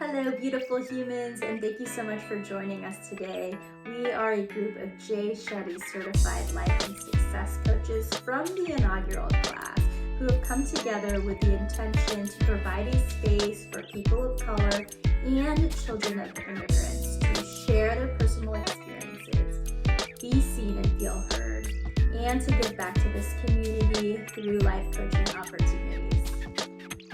Hello, beautiful humans, and thank you so much for joining us today. We are a group of Jay Shetty certified life and success coaches from the inaugural class who have come together with the intention to provide a space for people of color and children of immigrants to share their personal experiences, be seen and feel heard, and to give back to this community through life coaching opportunities.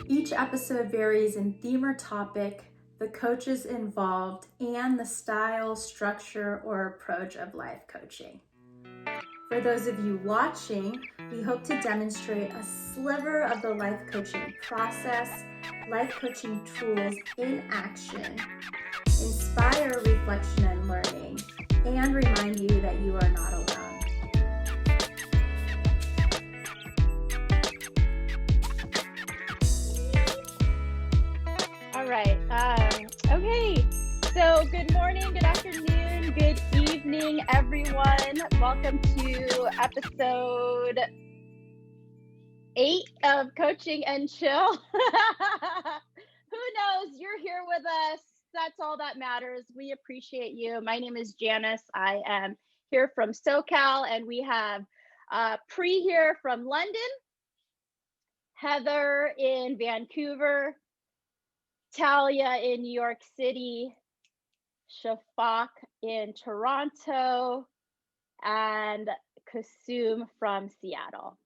Each episode varies in theme or topic, the coaches involved, and the style, structure, or approach of life coaching. For those of you watching, we hope to demonstrate a sliver of the life coaching process, life coaching tools in action, inspire reflection and learning, and remind you that you are not alone. All right. Okay. So good morning, good afternoon, good evening, everyone. Welcome to episode 8 of Coaching and Chill. Who knows? You're here with us. That's all that matters. We appreciate you. My name is Janice. I am here from SoCal, and we have Pri here from London, Heather in Vancouver, Talia in New York City, Shafaq in Toronto, and Kusum from Seattle.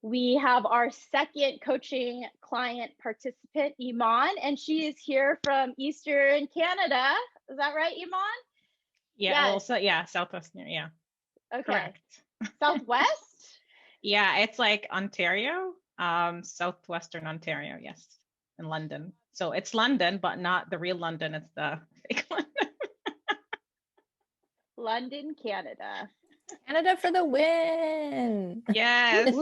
We have our second coaching client participant, Eman, and she is here from Eastern Canada. Is that right, Eman? Yeah, yes. Also, yeah, Southwestern, yeah. Okay. Correct. Southwest? Yeah, it's like Ontario, Southwestern Ontario, yes, in London. So it's London, but not the real London, it's the fake London. London, Canada. Canada for the win. Yes.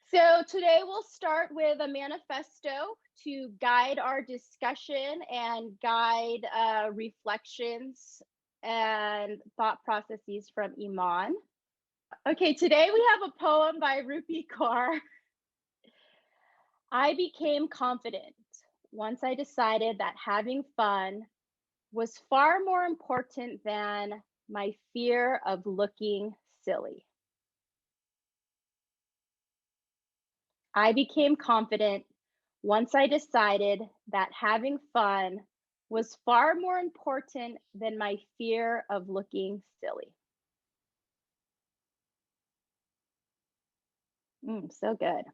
So today we'll start with a manifesto to guide our discussion and guide reflections and thought processes from Eman. Okay, today we have a poem by Rupi Kaur. I became confident once I decided that having fun was far more important than my fear of looking silly. I became confident once I decided that having fun was far more important than my fear of looking silly. So good.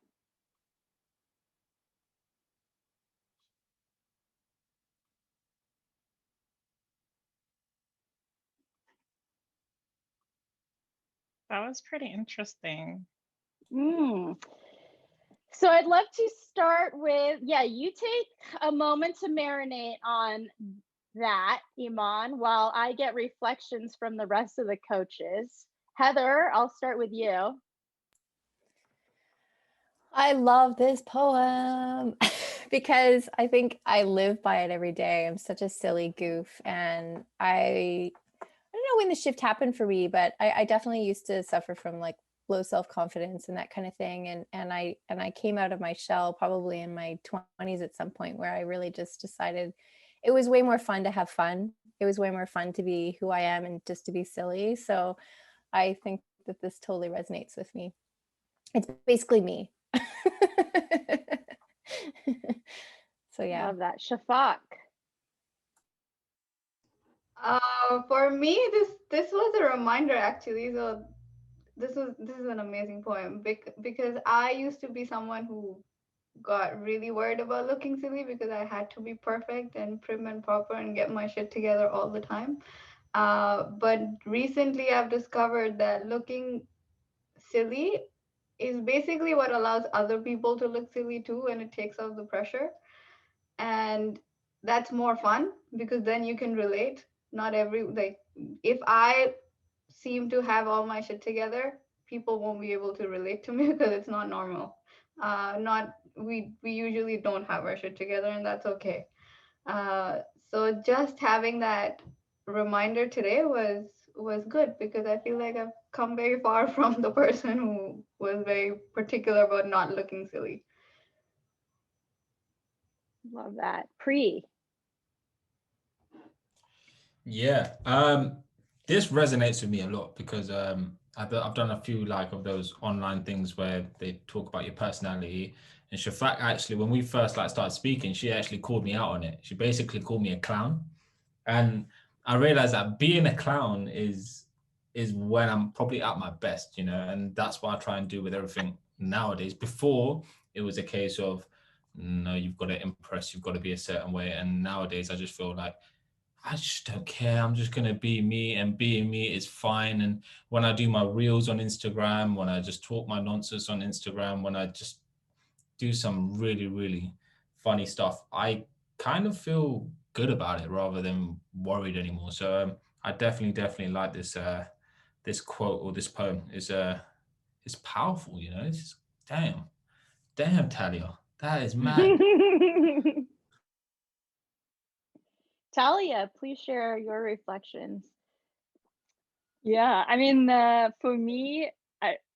That was pretty interesting. So I'd love to start with, you take a moment to marinate on that, Eman, while I get reflections from the rest of the coaches. Heather, I'll start with you. I love this poem because I think I live by it every day. I'm such a silly goof, and I don't know when the shift happened for me, but I definitely used to suffer from like low self-confidence and that kind of thing. And I came out of my shell probably in my 20s at some point, where I really just decided it was way more fun to have fun. It was way more fun to be who I am and just to be silly. So I think that this totally resonates with me. It's basically me. So yeah. Love that. Shafaq. For me, this was a reminder actually. So this is an amazing poem because I used to be someone who got really worried about looking silly because I had to be perfect and prim and proper and get my shit together all the time. But recently I've discovered that looking silly is basically what allows other people to look silly too, and it takes off the pressure. And that's more fun because then you can relate. Not if I seem to have all my shit together, people won't be able to relate to me because it's not normal. We usually don't have our shit together, and that's okay. So just having that reminder today was good because I feel like I've come very far from the person who was very particular about not looking silly. Love that. Pre. Yeah, this resonates with me a lot because I've done a few like of those online things where they talk about your personality. And Shafaq actually, when we first like started speaking, she actually called me out on it. She basically called me a clown, and I realized that being a clown is when I'm probably at my best, you know, and that's what I try and do with everything nowadays. Before it was a case of no, you've got to impress, you've got to be a certain way, and nowadays I just feel like I just don't care. I'm just going to be me, and being me is fine. And when I do my reels on Instagram, when I just talk my nonsense on Instagram, when I just do some really, really funny stuff, I kind of feel good about it rather than worried anymore. So I definitely like this this quote or this poem. It's powerful, you know. It's just, damn, Talia, that is mad. Talia, please share your reflections. Yeah, I mean, for me,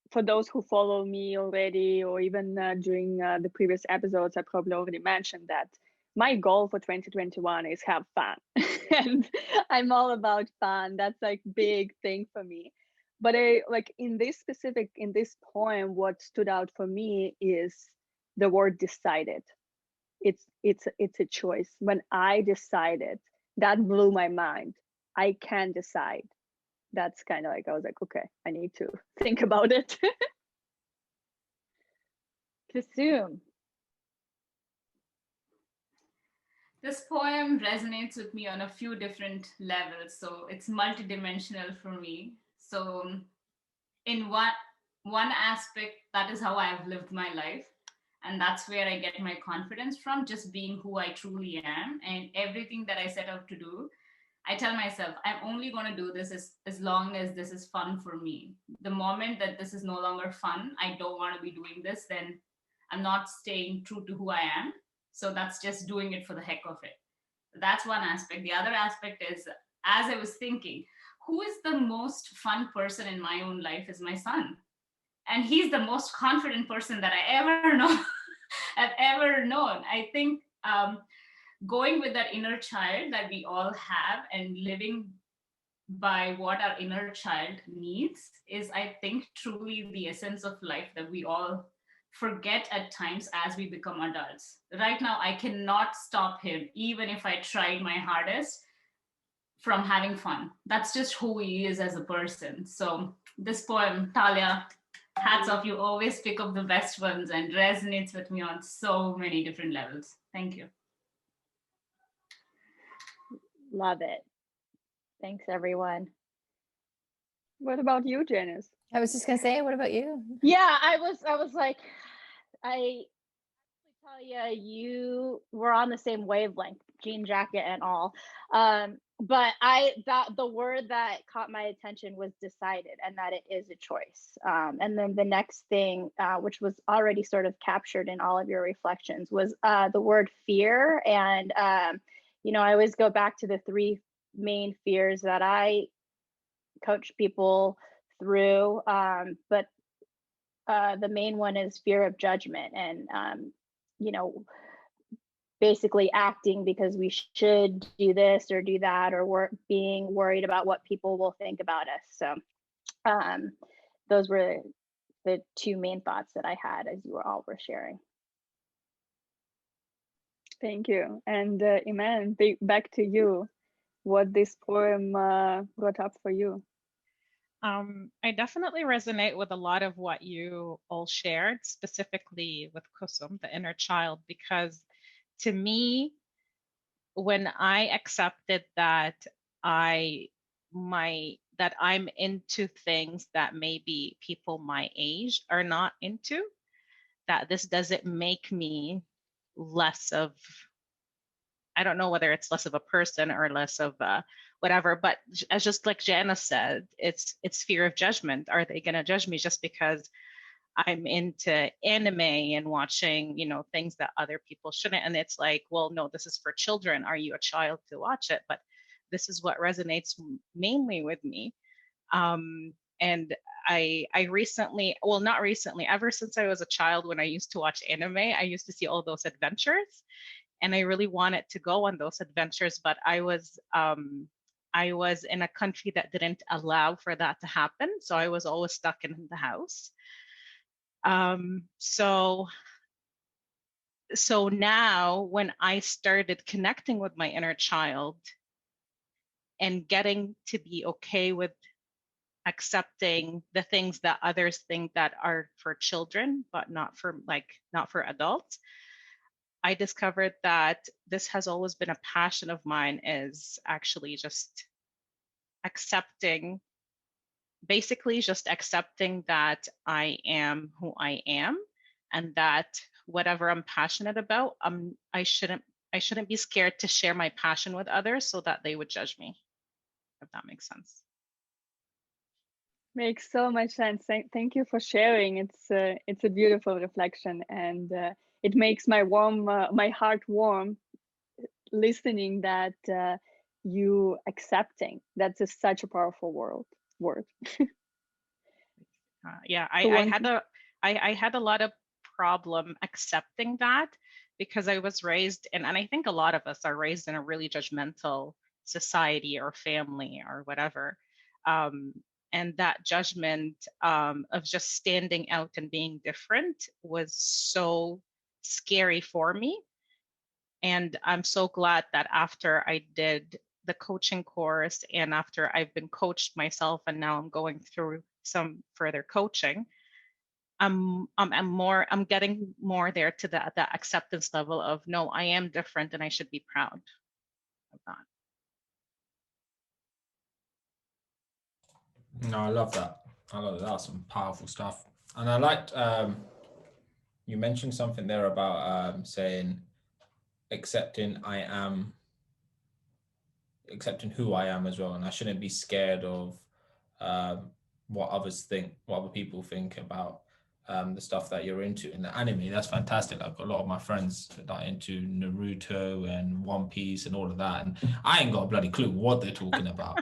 for those who follow me already, or even during the previous episodes, I probably already mentioned that my goal for 2021 is have fun. And I'm all about fun. That's like big thing for me. But like in this poem, what stood out for me is the word decided. It's a choice. When I decided, that blew my mind. I can decide. That's kind of like, I was like, okay, I need to think about it. Kusum. This poem resonates with me on a few different levels. So it's multidimensional for me. So in one aspect, that is how I've lived my life. And that's where I get my confidence from, just being who I truly am. And everything that I set out to do, I tell myself, I'm only going to do this as long as this is fun for me. The moment that this is no longer fun, I don't want to be doing this, then I'm not staying true to who I am. So that's just doing it for the heck of it. That's one aspect. The other aspect is, as I was thinking, who is the most fun person in my own life is my son. And he's the most confident person that I ever know, have ever known. I think going with that inner child that we all have and living by what our inner child needs is, I think, truly the essence of life that we all forget at times as we become adults. Right now, I cannot stop him, even if I tried my hardest, from having fun. That's just who he is as a person. So this poem, Talia, hats off. You always pick up the best ones and resonates with me on so many different levels. Thank you. Love it. Thanks, everyone. What about you, Janice? I was just gonna say, what about you? Yeah, I was like, I Talia, you were on the same wavelength, jean jacket and all. But the word that caught my attention was decided, and that it is a choice. And then the next thing, which was already sort of captured in all of your reflections, was the word fear. And you know, I always go back to the three main fears that I coach people through. But the main one is fear of judgment, and you know, basically acting because we should do this or do that, or we're being worried about what people will think about us. So those were the two main thoughts that I had as you were sharing. Thank you. And Eman, back to you. What this poem brought up for you? I definitely resonate with a lot of what you all shared, specifically with Kusum, the inner child, because to me, when I accepted that I'm into things that maybe people my age are not into, that this doesn't make me less of, I don't know whether it's less of a person or less of whatever, but as just like Janice said, it's fear of judgment. Are they going to judge me just because I'm into anime and watching, you know, things that other people shouldn't? And it's like, well, no, this is for children. Are you a child to watch it? But this is what resonates mainly with me. And I recently, well, not recently, ever since I was a child, when I used to watch anime, I used to see all those adventures. and I really wanted to go on those adventures, but I was in a country that didn't allow for that to happen, so I was always stuck in the house. So now when I started connecting with my inner child and getting to be okay with accepting the things that others think that are for children, but not for adults, I discovered that this has always been a passion of mine, is actually just accepting, basically just accepting that I am who I am, and that whatever I'm passionate about, I shouldn't be scared to share my passion with others so that they would judge me, if that makes sense. Makes so much sense. Thank you for sharing. It's a beautiful reflection, and it makes my heart warm listening that you accepting. That's such a powerful word. Yeah, So I had a lot of problem accepting that, because I was raised, and I think a lot of us are raised in a really judgmental society or family or whatever. And that judgment of just standing out and being different was so scary for me. And I'm so glad that after I did the coaching course, and after I've been coached myself, and now I'm going through some further coaching, I'm getting more there to that acceptance level of, no, I am different and I should be proud of that. No, I love that. I love that. That's some powerful stuff. And I liked you mentioned something there about saying accepting who I am as well, and I shouldn't be scared of what others think, what other people think about the stuff that you're into in the anime. That's fantastic. I've got a lot of my friends that are into Naruto and One Piece and all of that, and I ain't got a bloody clue what they're talking about.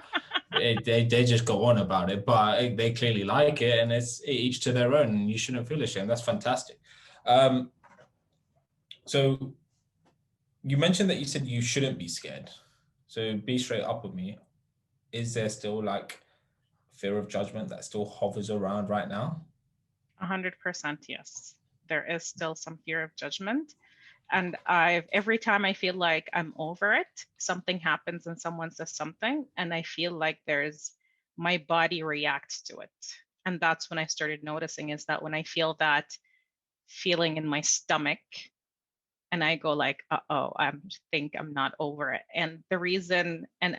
They just go on about it, but they clearly like it, and it's each to their own, and you shouldn't feel ashamed. That's fantastic. So you mentioned that you said you shouldn't be scared. So be straight up with me. Is there still like fear of judgment that still hovers around right now? 100% yes. There is still some fear of judgment. And every time I feel like I'm over it, something happens and someone says something, and I feel like my body reacts to it. And that's when I started noticing, is that when I feel that feeling in my stomach, and I go like, uh-oh, I think I'm not over it. And the reason, and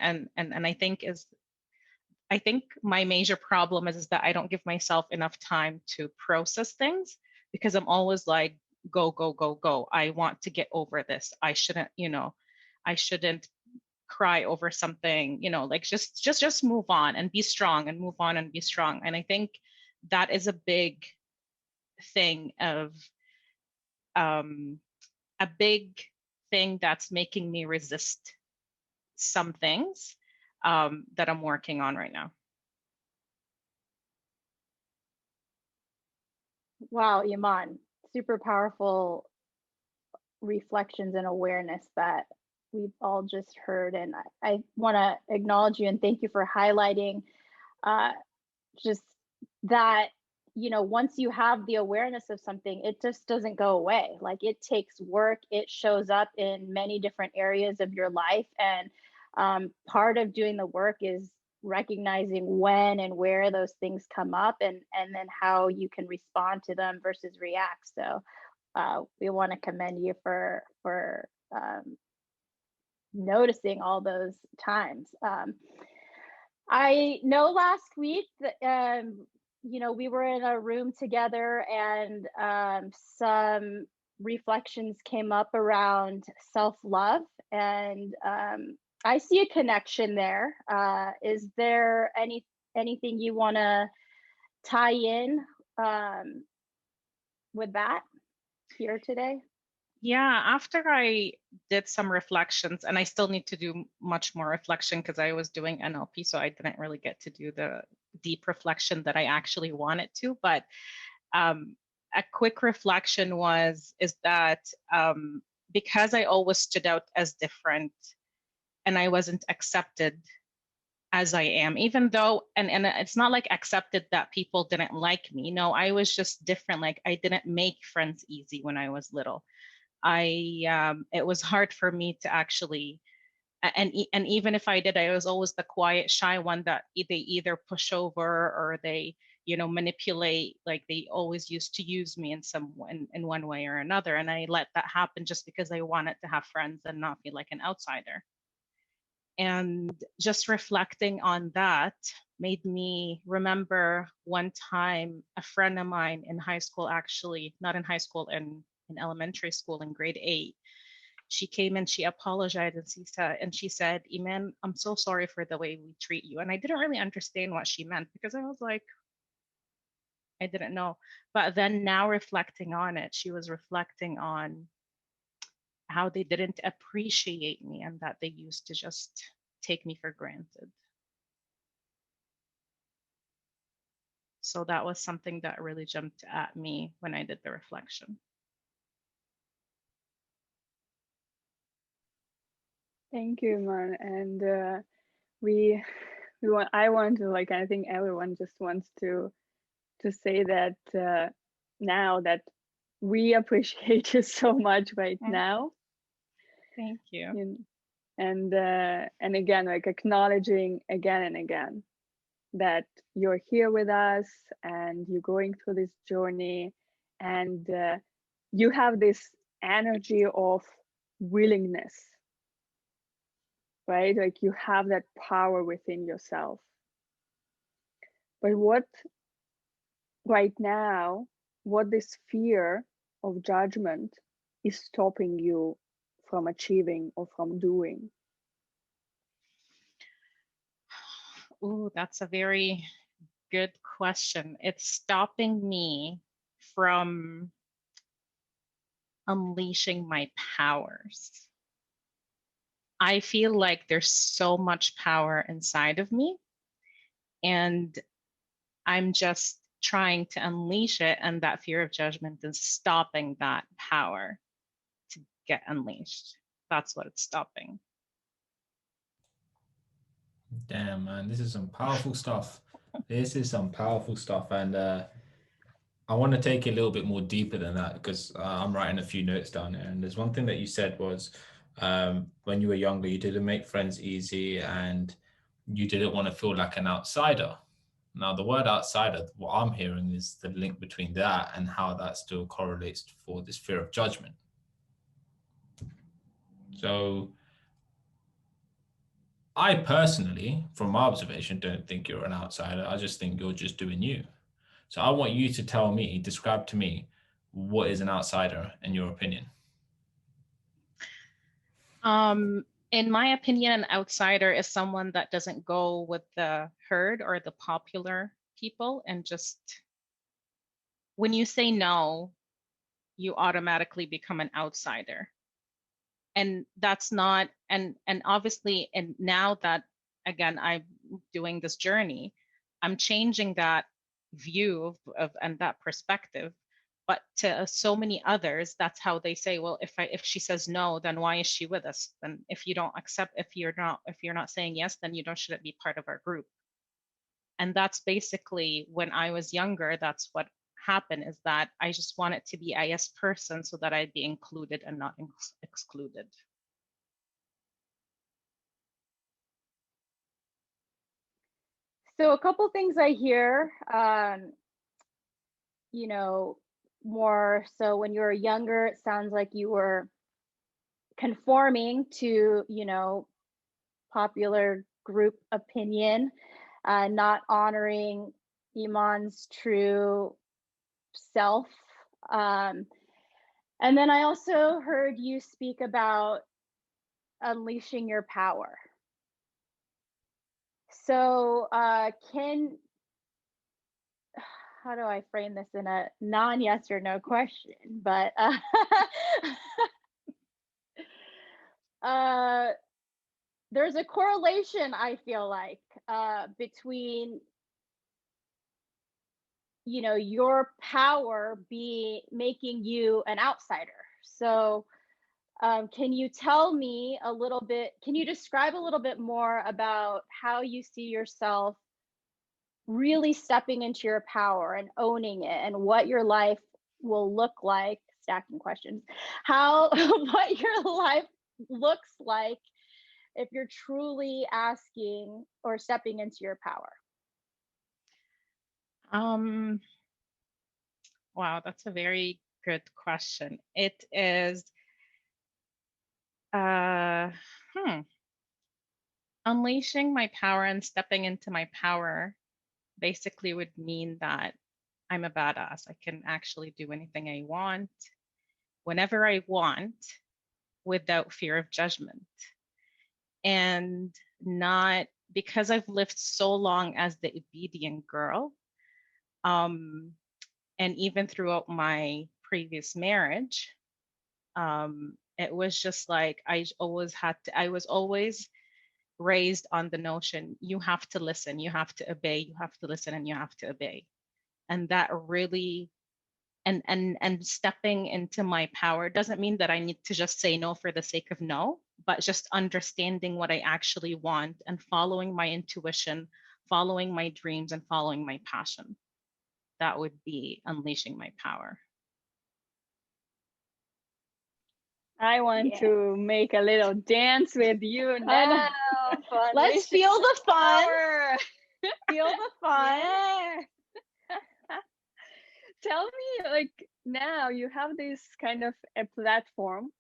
I think my major problem is that I don't give myself enough time to process things, because I'm always like, go, go, go, go. I want to get over this. I shouldn't cry over something, like just move on and be strong, and move on and be strong. And I think that is a big thing that's making me resist some things that I'm working on right now. Wow, Eman, super powerful reflections and awareness that we've all just heard. And I want to acknowledge you and thank you for highlighting just that, once you have the awareness of something, it just doesn't go away. Like, it takes work. It shows up in many different areas of your life. And part of doing the work is recognizing when and where those things come up, and then how you can respond to them versus react. So we want to commend you for noticing all those times. I know last week that we were in a room together, and some reflections came up around self-love, and I see a connection there. Is there anything you want to tie in with that here today? Yeah, after I did some reflections, and I still need to do much more reflection because I was doing NLP, so I didn't really get to do the deep reflection that I actually wanted to. But a quick reflection is that because I always stood out as different and I wasn't accepted as I am, even though, and it's not like accepted that people didn't like me. No, I was just different. Like I didn't make friends easy when I was little. It was hard for me to actually, and even if I did, I was always the quiet, shy one that they either push over or they, manipulate. Like they always used to use me in one way or another, and I let that happen just because I wanted to have friends and not feel like an outsider. And just reflecting on that made me remember one time a friend of mine in high school, actually, not in high school, in elementary school in grade 8, she came and she apologized and she said, Eman, I'm so sorry for the way we treat you. And I didn't really understand what she meant because I was like, I didn't know. But then now reflecting on it, she was reflecting on how they didn't appreciate me and that they used to just take me for granted. So that was something that really jumped at me when I did the reflection. Thank you, Iman. And I want to, like, I think everyone just wants to say that now that we appreciate you so much right now. Thank you. And again, like acknowledging again and again that you're here with us and you're going through this journey, and you have this energy of willingness, right? Like you have that power within yourself. But what right now, what this fear of judgment is stopping you from achieving or from doing? Ooh, that's a very good question. It's stopping me from unleashing my powers. I feel like there's so much power inside of me, and I'm just trying to unleash it, and that fear of judgment is stopping that power to get unleashed. That's what it's stopping. Damn, man, this is some powerful stuff. This is some powerful stuff, and I want to take it a little bit more deeper than that because I'm writing a few notes down here. And there's one thing that you said was when you were younger, you didn't make friends easy and you didn't want to feel like an outsider. Now, the word outsider, what I'm hearing is the link between that and how that still correlates for this fear of judgment. So I personally, from my observation, don't think you're an outsider. I just think you're just doing you. So I want you to tell me, describe to me, what is an outsider in your opinion? In my opinion, an outsider is someone that doesn't go with the herd or the popular people, and just when you say no, you automatically become an outsider. And that's not, and obviously, and now that, again, I'm doing this journey, I'm changing that view of and that perspective. But to so many others, that's how they say, well, if she says no, then why is she with us? Then if you don't accept, if you're not saying yes, then shouldn't be part of our group. And that's basically, when I was younger, that's what happened, is that I just wanted to be a yes person so that I'd be included and not excluded. So a couple things I hear, more so when you were younger, it sounds like you were conforming to, popular group opinion, not honoring Iman's true self. And then I also heard you speak about unleashing your power. So how do I frame this in a non-yes or no question? But there's a correlation, I feel like, between your power making you an outsider. So Can you tell me a little bit, can you describe a little bit more about how you see yourself really stepping into your power and owning it, and what your life will look like, stacking questions, how, what your life looks like if you're truly asking or stepping into your power? Wow, that's a very good question. It is unleashing my power and stepping into my power basically would mean that I'm a badass. I can actually do anything I want, whenever I want, without fear of judgment. And not because I've lived so long as the obedient girl, and even throughout my previous marriage, it was just like I was always raised on the notion you have to listen, you have to obey, you have to listen, and you have to obey. And that really, and stepping into my power doesn't mean that I need to just say no for the sake of no, but just understanding what I actually want and following my intuition, following my dreams, and following my passion. That would be unleashing my power. I want to make a little dance with you now. Let's feel the fun. Power. Feel the fun. Yeah. Tell me, like, now you have this kind of a platform.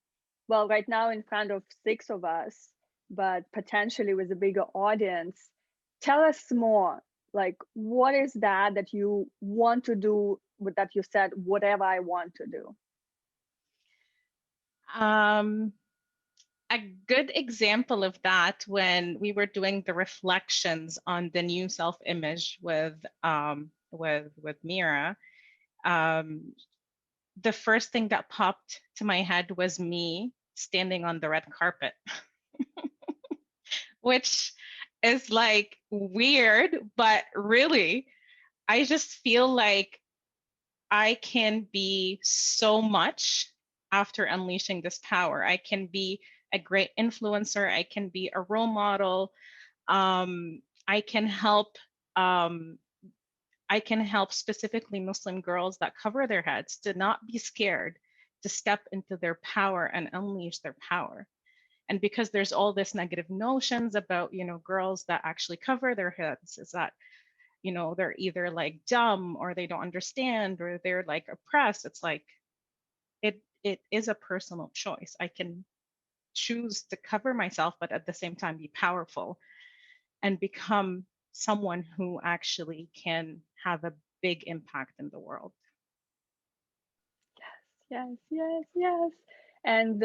Well, right now in front of 6 of us, but potentially with a bigger audience. Tell us more. Like, what is that you want to do with that you said, whatever I want to do? A good example of that, when we were doing the reflections on the new self-image with Mira, the first thing that popped to my head was me standing on the red carpet, which is like weird, but really, I just feel like I can be so much after unleashing this power. I can be a great influencer. I can be a role model. I can help. I can help specifically Muslim girls that cover their heads to not be scared, to step into their power and unleash their power. And because there's all this negative notions about, girls that actually cover their heads, is that, they're either like dumb, or they don't understand, or they're like oppressed. It's like, it is a personal choice. I can choose to cover myself, but at the same time be powerful and become someone who actually can have a big impact in the world. Yes. And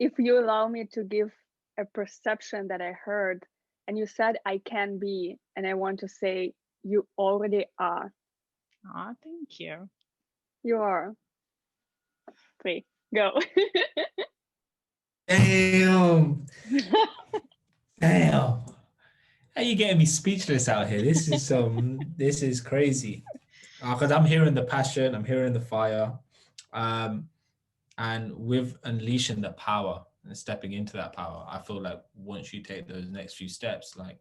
if you allow me to give a perception that I heard, and you said I can be, and I want to say you already are. Oh, thank you. You are. 3, go. Damn. Damn. How you getting me speechless out here? This is crazy. Because I'm hearing the passion, I'm hearing the fire. And with unleashing the power and stepping into that power, I feel like once you take those next few steps, like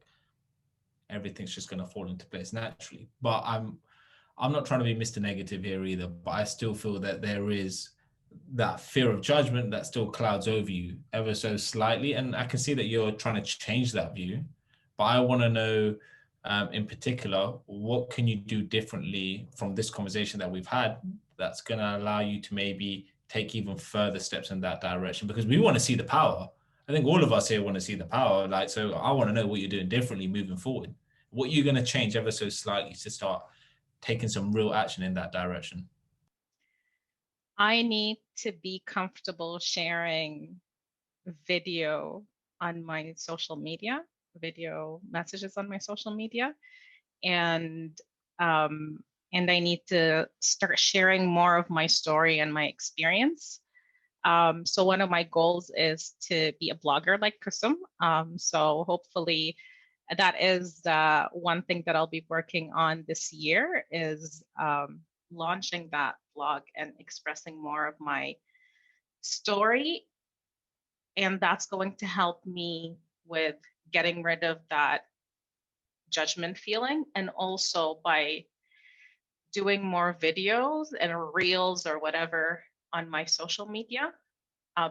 everything's just going to fall into place naturally. But I'm not trying to be Mr. Negative here either, but I still feel that there is that fear of judgment that still clouds over you ever so slightly. And I can see that you're trying to change that view, but I want to know in particular, what can you do differently from this conversation that we've had that's going to allow you to maybe take even further steps in that direction? Because we want to see the power. I think all of us here want to see the power. So I want to know what you're doing differently moving forward. What you're going to change ever so slightly to start taking some real action in that direction. I need to be comfortable sharing video on my social media, video messages on my social media, and I need to start sharing more of my story and my experience. So one of my goals is to be a blogger like Kusum. So hopefully that is one thing that I'll be working on this year, is launching that blog and expressing more of my story And that's going to help me with getting rid of that judgment feeling. And also by doing more videos and reels or whatever on my social media,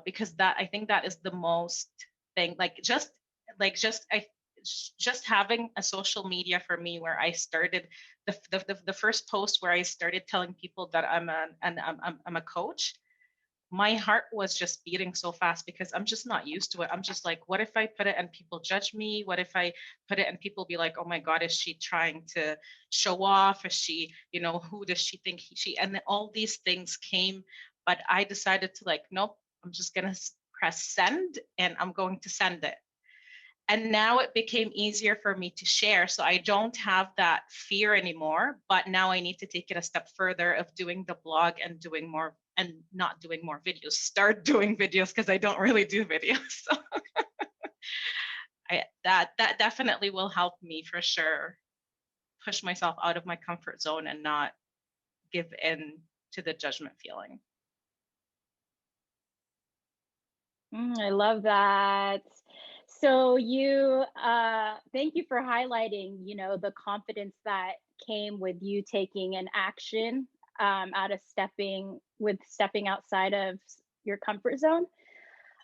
because that, I think that is the most thing, just having a social media for me, where I started the first post where I started telling people that I'm a coach. My heart was just beating so fast because I'm just not used to it. I'm just like, what if I put it and people judge me? What if I put it and people be like, oh my God, is she trying to show off? Is she, who does she think she, and then all these things came, but I decided to like, nope, I'm just going to press send and I'm going to send it. And now it became easier for me to share. So I don't have that fear anymore, but now I need to take it a step further of doing the blog and doing more, and not doing more videos, start doing videos, because I don't really do videos. So that definitely will help me for sure push myself out of my comfort zone and not give in to the judgment feeling. I love that. So thank you for highlighting, the confidence that came with you taking an action out of stepping outside of your comfort zone.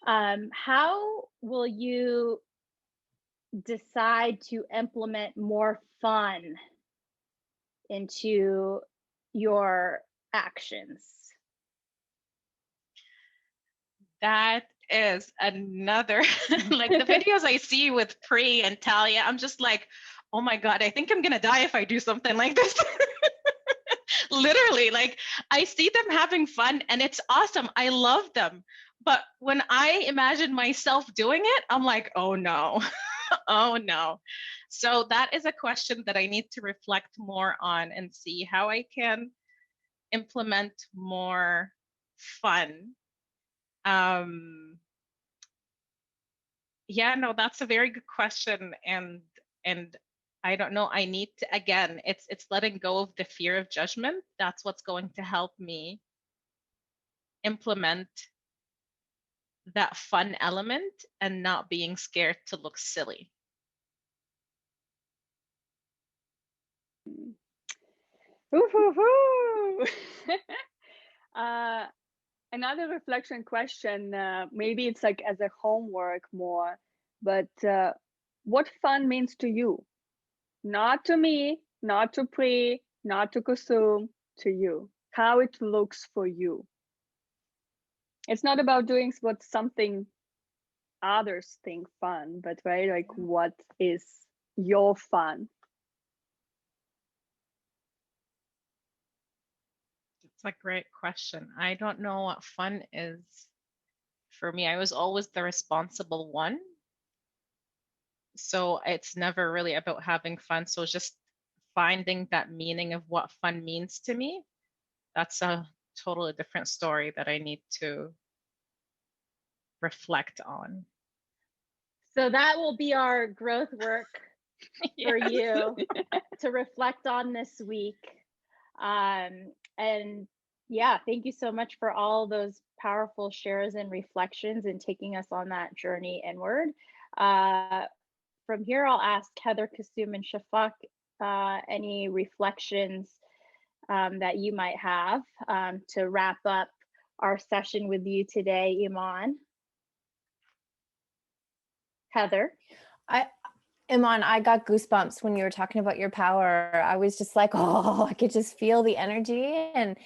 How will you decide to implement more fun into your actions? That is another, like the videos I see with Pri and Talia, I'm just like, oh my God, I think I'm gonna die if I do something like this. Literally, like I see them having fun and it's awesome. I love them. But when I imagine myself doing it, I'm like, oh no, oh no. So that is a question that I need to reflect more on and see how I can implement more fun. Yeah, no, that's a very good question. And I don't know, I need to, again, it's letting go of the fear of judgment. That's what's going to help me implement that fun element and not being scared to look silly. Woo-hoo-hoo. Another reflection question, maybe it's like as a homework more, but what fun means to you? Not to me, not to Pri, not to Kusum, to you. How it looks for you. It's not about doing what something others think fun, but right, like what is your fun? It's a great question. I don't know what fun is for me. I was always the responsible one. So it's never really about having fun. So just finding that meaning of what fun means to me, that's a totally different story that I need to reflect on. So that will be our growth work for Yes. you to reflect on this week. And yeah, thank you so much for all those powerful shares and reflections and taking us on that journey inward. From here, I'll ask Heather, Kusum, and Shafaq any reflections that you might have to wrap up our session with you today, Eman. Heather. Eman, I got goosebumps when you were talking about your power. I was just like, oh, I could just feel the energy, and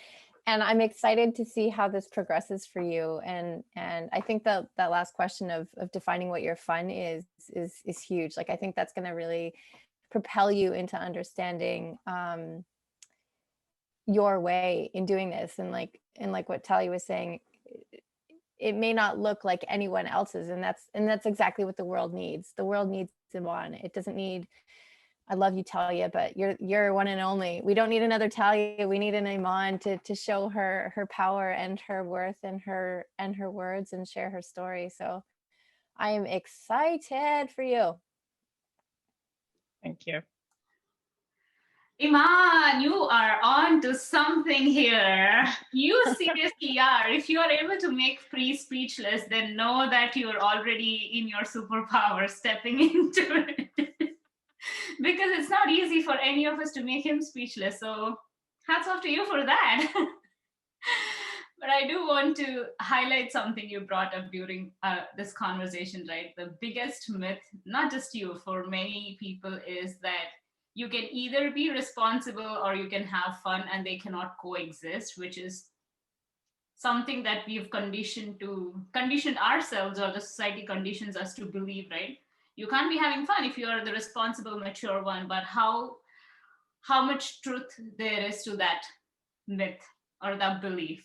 I'm excited to see how this progresses for you. And I think that last question of defining what your fun is huge. Like, I think that's going to really propel you into understanding your way in doing this. And like what Talia was saying, it may not look like anyone else's, and that's exactly what the world needs. The world needs Eman. It doesn't need, I love you, Talia, but you're one and only. We don't need another Talia. We need an Eman to show her power and her worth and her words and share her story. So I am excited for you. Thank you. Iman, you are on to something here. You seriously are. If you are able to make Pri speechless, then know that you're already in your superpower stepping into it. Because it's not easy for any of us to make him speechless. So hats off to you for that. But I do want to highlight something you brought up during this conversation, right? The biggest myth, not just you, for many people, is that you can either be responsible or you can have fun, and they cannot coexist, which is something that we've conditioned ourselves, or the society conditions us to believe, right? You can't be having fun if you are the responsible, mature one. But how much truth there is to that myth or that belief?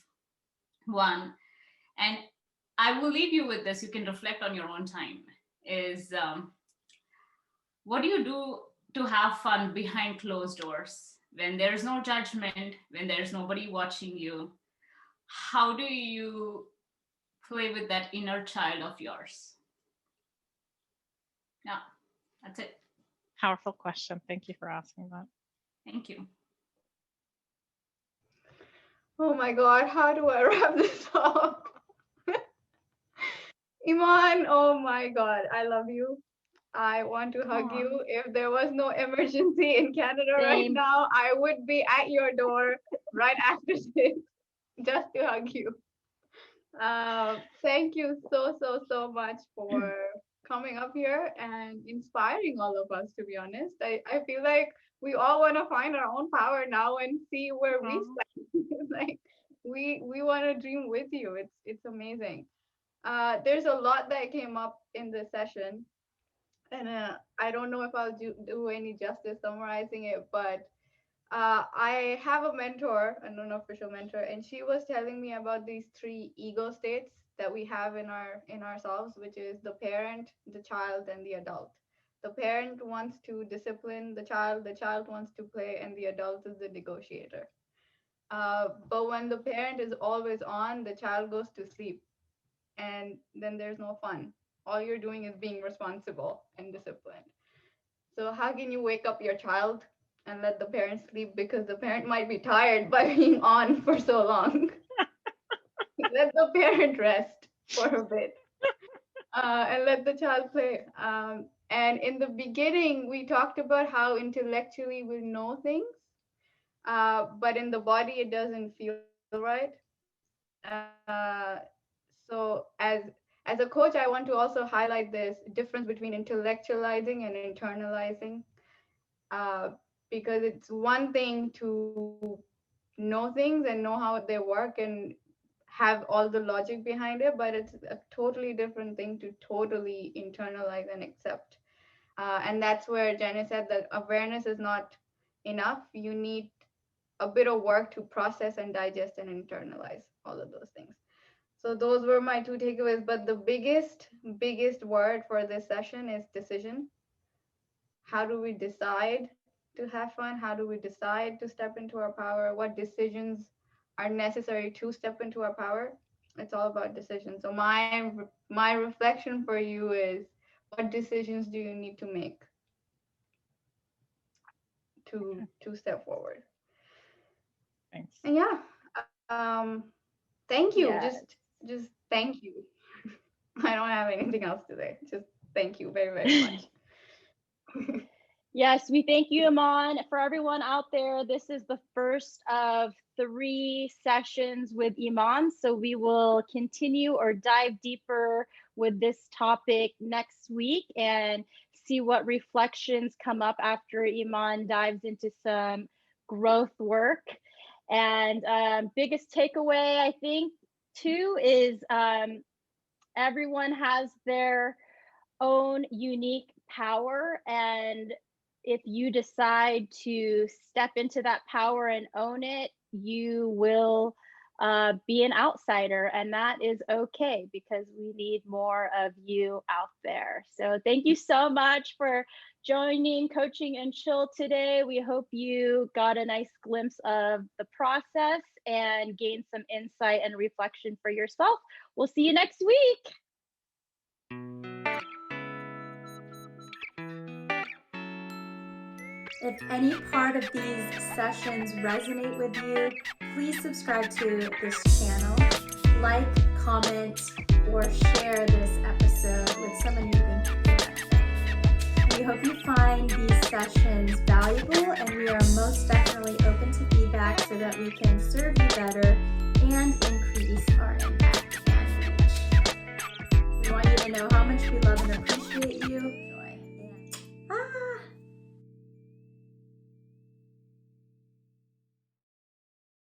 One, and I will leave you with this, you can reflect on your own time, is what do you do to have fun behind closed doors when there's no judgment, when there's nobody watching you? How do you play with that inner child of yours? Yeah, that's it. Powerful question. Thank you for asking that. Thank you. Oh my God, how do I wrap this up? Iman, oh my God, I love you. I want to hug you. If there was no emergency in Canada right Same. now, I would be at your door right after this just to hug you. Thank you so much for coming up here and inspiring all of us, to be honest. I feel like we all want to find our own power now and see where we stand. Like we want to dream with you. It's amazing. There's a lot that came up in this session, and I don't know if I'll do any justice summarizing it, but I have a mentor, an unofficial mentor, and she was telling me about these three ego states that we have in ourselves, which is the parent, the child, and the adult. The parent wants to discipline the child wants to play, and the adult is the negotiator. But when the parent is always on, the child goes to sleep, and then there's no fun. All you're doing is being responsible and disciplined. So how can you wake up your child and let the parent sleep, because the parent might be tired by being on for so long? Let the parent rest for a bit, and let the child play. And in the beginning, we talked about how intellectually we know things, but in the body it doesn't feel right. Uh, so as a coach, I want to also highlight this difference between intellectualizing and internalizing, because it's one thing to know things and know how they work and have all the logic behind it, but it's a totally different thing to totally internalize and accept. And that's where Janice said that awareness is not enough. You need a bit of work to process and digest and internalize all of those things. So those were my two takeaways. But the biggest word for this session is decision. How do we decide to have fun? How do we decide to step into our power? What decisions are necessary to step into our power? It's all about decisions. So my reflection for you is, what decisions do you need to make to step forward? Thanks. And yeah, thank you. Yeah. Just thank you. I don't have anything else to say. Just thank you very much. Yes, we thank you, Eman. For everyone out there, this is the first of 3 sessions with Eman. So we will continue or dive deeper with this topic next week and see what reflections come up after Eman dives into some growth work. And biggest takeaway, I think, too, is everyone has their own unique power, and if you decide to step into that power and own it, you will be an outsider, and that is okay, because we need more of you out there. So thank you so much for joining Coaching and Chill today. We hope you got a nice glimpse of the process and gained some insight and reflection for yourself. We'll see you next week. If any part of these sessions resonate with you, please subscribe to this channel, like, comment, or share this episode with someone you think will benefit. We hope you find these sessions valuable, and we are most definitely open to feedback so that we can serve you better and increase our impact and reach. We want you to know how much we love and appreciate